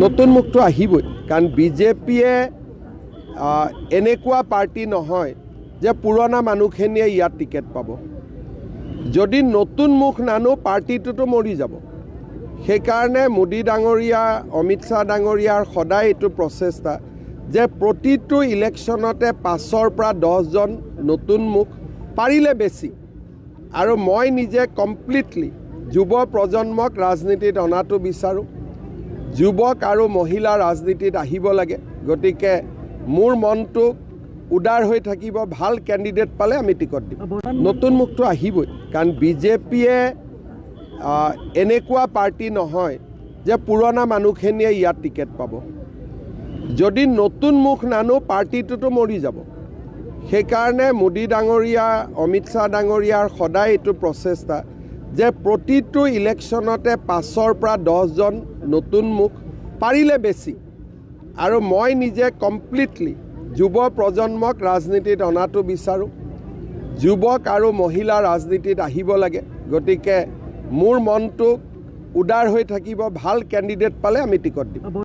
নতুন মুখটো আহিবই কাৰণ বিজেপিয়ে এনেকুৱা পাৰ্টি নহয় যে পুৰণা মানুহখিনিয়ে ইয়াত টিকেট পাব। যদি নতুন মুখ নানো পাৰ্টিটোতো মৰি যাব। সেইকাৰণে মোদী ডাঙৰীয়া অমিত শ্বাহ ডাঙৰীয়াৰ সদায় এইটো প্ৰচেষ্টা যে প্ৰতিটো ইলেকশ্যনতে 5ৰ পৰা 10জন নতুন মুখ পাৰিলে বেছি। আৰু মই নিজে কমপ্লিটলি যুৱ প্ৰজন্মক ৰাজনীতিত অনাটো বিচাৰোঁ। যুৱক আৰু মহিলা ৰাজনীতিত আহিব লাগে। গতিকে মোৰ মনটো উদাৰ হৈ থাকিব, ভাল কেণ্ডিডেট পালে আমি টিকট দিম। নতুন মুখটো আহিবই কাৰণ বিজেপিয়ে এনেকুৱা পাৰ্টি নহয় যে পুৰণা মানুহখিনিয়ে ইয়াত টিকেট পাব। যদি নতুন মুখ নানো পাৰ্টিটোতো মৰি যাব। সেইকাৰণে মোদী ডাঙৰীয়া অমিত শ্বাহ ডাঙৰীয়াৰ সদায় এইটো প্ৰচেষ্টা যে প্ৰতিটো ইলেকশ্যনতে 5ৰ পৰা 10জন নতুন মুখ পাৰিলে বেছি। আৰু মই নিজে কমপ্লিটলি যুৱ প্ৰজন্মক ৰাজনীতিত অনাটো বিচাৰোঁ। যুৱক আৰু মহিলা ৰাজনীতিত আহিব লাগে। গতিকে মোৰ মনটো উদাৰ হৈ থাকিব, ভাল কেণ্ডিডেট পালে আমি টিকট দিম।